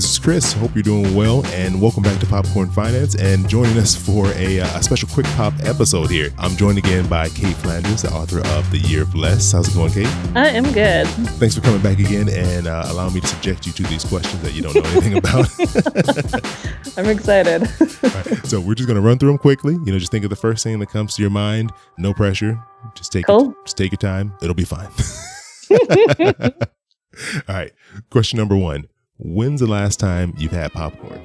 this is Chris. Hope you're doing well, and welcome back to Popcorn Finance. And joining us for a special Quick Pop episode here, I'm joined again by Cait Flanders, the author of The Year of Less. How's it going, Cait? I am good. Thanks for coming back again and allowing me to subject you to these questions that you don't know anything about. I'm excited. Right, so we're just going to run through them quickly. Just think of the first thing that comes to your mind. No pressure. Just take your time. It'll be fine. All right. Question number 1. When's the last time you've had popcorn?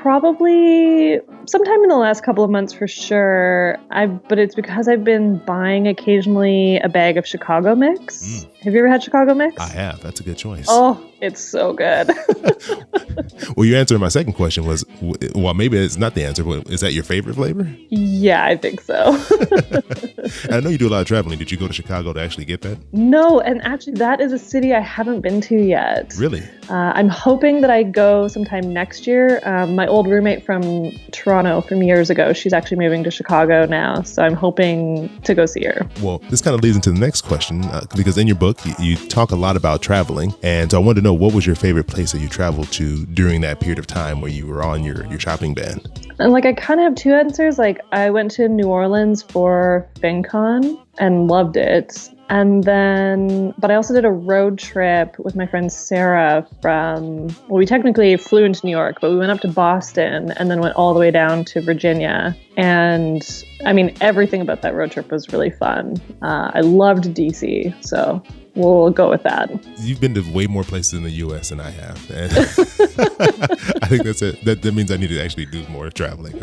Probably sometime in the last couple of months for sure. But it's because I've been buying occasionally a bag of Chicago mix. Have you ever had Chicago mix? I have. That's a good choice. Oh, it's so good. Well, your answer to my second question was, well, maybe it's not the answer, but is that your favorite flavor? Yeah, I think so. I know you do a lot of traveling. Did you go to Chicago to actually get that? No, and actually that is a city I haven't been to yet. Really? I'm hoping that I go sometime next year. My old roommate from Toronto from years ago, she's actually moving to Chicago now, so I'm hoping to go see her. Well, this kind of leads into the next question, because in your book, you talk a lot about traveling, and so I wanted to know, what was your favorite place that you traveled to during that period of time where you were on your shopping ban? And I kind of have two answers. I went to New Orleans for FinCon and loved it. But I also did a road trip with my friend Sarah we technically flew into New York, but we went up to Boston and then went all the way down to Virginia. And I mean, everything about that road trip was really fun. I loved DC, so we'll go with that. You've been to way more places in the U.S. than I have. And I think that's it. That means I need to actually do more traveling.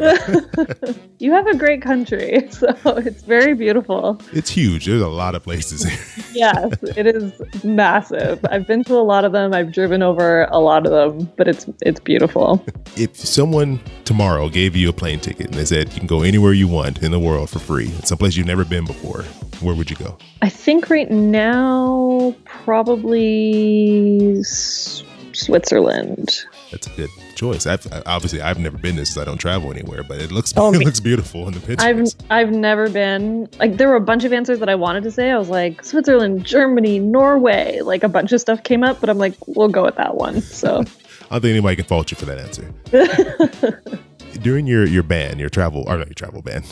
You have a great country, so it's very beautiful. It's huge. There's a lot of places here. Yes, it is massive. I've been to a lot of them. I've driven over a lot of them, but it's beautiful. If someone tomorrow gave you a plane ticket and they said you can go anywhere you want in the world for free, it's someplace you've never been before, where would you go? I think right now, probably Switzerland. That's a good choice. I've never been there since I don't travel anywhere, but it looks looks beautiful in the pictures. I've never been. There were a bunch of answers that I wanted to say. I was like, Switzerland, Germany, Norway. A bunch of stuff came up, but I'm like, we'll go with that one. So I don't think anybody can fault you for that answer. During your ban, your travel ban.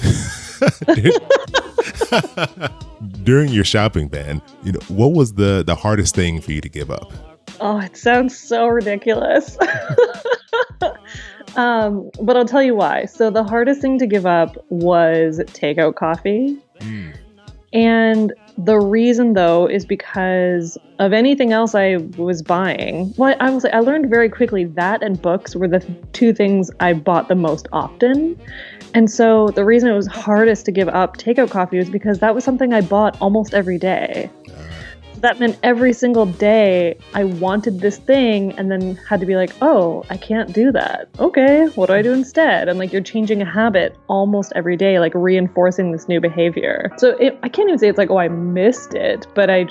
During your shopping ban, what was the hardest thing for you to give up? Oh, it sounds so ridiculous. But I'll tell you why. So the hardest thing to give up was takeout coffee. And the reason, though, is because of anything else I was buying. Well, I learned very quickly that and books were the two things I bought the most often. And so the reason it was hardest to give up takeout coffee was because that was something I bought almost every day. That meant every single day I wanted this thing and then had to be like, oh, I can't do that. Okay, what do I do instead? And you're changing a habit almost every day, reinforcing this new behavior. So I can't even say it's I missed it, but I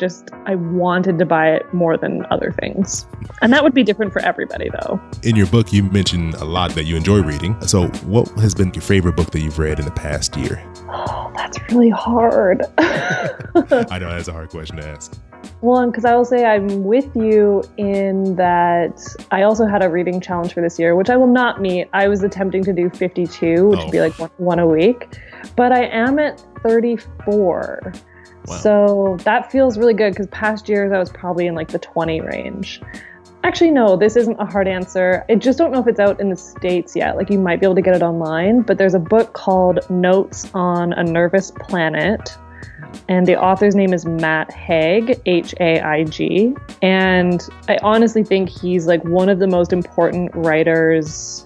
wanted to buy it more than other things. And that would be different for everybody, though. In your book, you mentioned a lot that you enjoy reading. So what has been your favorite book that you've read in the past year? Oh, that's really hard. I know that's a hard question to ask. Well, because I will say I'm with you in that I also had a reading challenge for this year, which I will not meet. I was attempting to do 52, which would be one a week. But I am at 34. Wow. So that feels really good because past years I was probably in the 20 range. Actually, no, this isn't a hard answer. I just don't know if it's out in the States yet. You might be able to get it online, but there's a book called Notes on a Nervous Planet. And the author's name is Matt Haig, Haig. And I honestly think he's one of the most important writers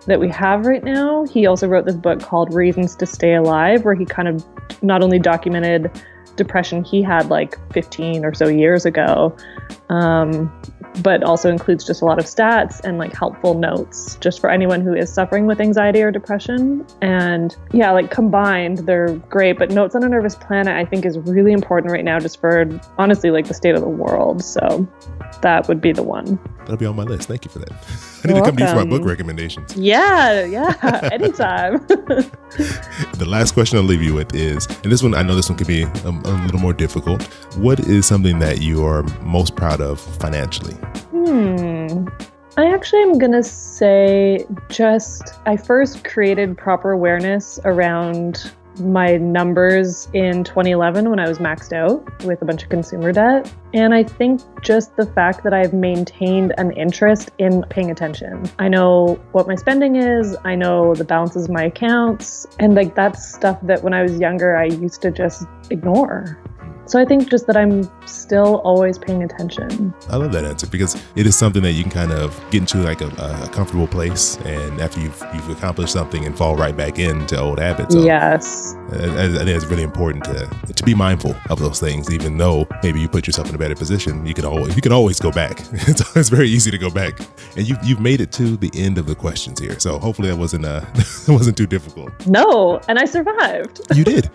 that we have right now. He also wrote this book called Reasons to Stay Alive, where he kind of not only documented depression he had 15 or so years ago, but also includes just a lot of stats and helpful notes just for anyone who is suffering with anxiety or depression. And yeah, combined, they're great. But Notes on a Nervous Planet, I think, is really important right now just for honestly the state of the world. So that would be the one. That'll be on my list. Thank you for that. I need to come to you for my book recommendations. Yeah, anytime. The last question I'll leave you with is, and I know this one could be a little more difficult. What is something that you are most proud of financially? I actually am going to say I first created proper awareness around my numbers in 2011 when I was maxed out with a bunch of consumer debt. And I think just the fact that I've maintained an interest in paying attention. I know what my spending is. I know the balances of my accounts. And like that's stuff that when I was younger, I used to just ignore. So I think just that I'm still always paying attention. I love that answer because it is something that you can kind of get into like a comfortable place, and after you've accomplished something and fall right back into old habits. So yes. I think it's really important to be mindful of those things, even though maybe you put yourself in a better position. You can always go back. It's very easy to go back, and you've made it to the end of the questions here. So hopefully that wasn't too difficult. No, and I survived. You did.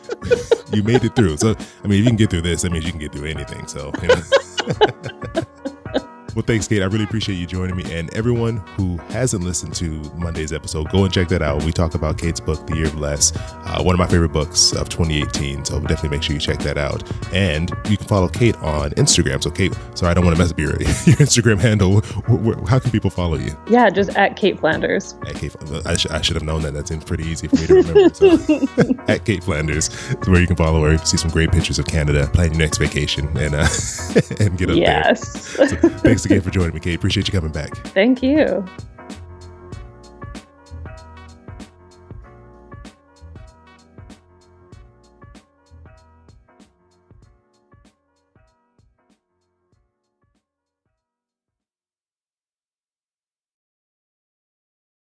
You made it through. So I mean, if you can get through this, that means you can get through anything. So, you know. Well, thanks, Cait. I really appreciate you joining me. And everyone who hasn't listened to Monday's episode, go and check that out. We talk about Cait's book, The Year of Less, one of my favorite books of 2018. So definitely make sure you check that out. And you can follow Cait on Instagram. So Cait, sorry, I don't want to mess up your Instagram handle. How can people follow you? Yeah, just at Cait Flanders. At Cait, I should have known that. That seems pretty easy for me to remember. So, at Cait Flanders is where you can follow her. You can see some great pictures of Canada, plan your next vacation, and get up there. Yes. So, thanks again for joining me, Cait. Appreciate you coming back. Thank you.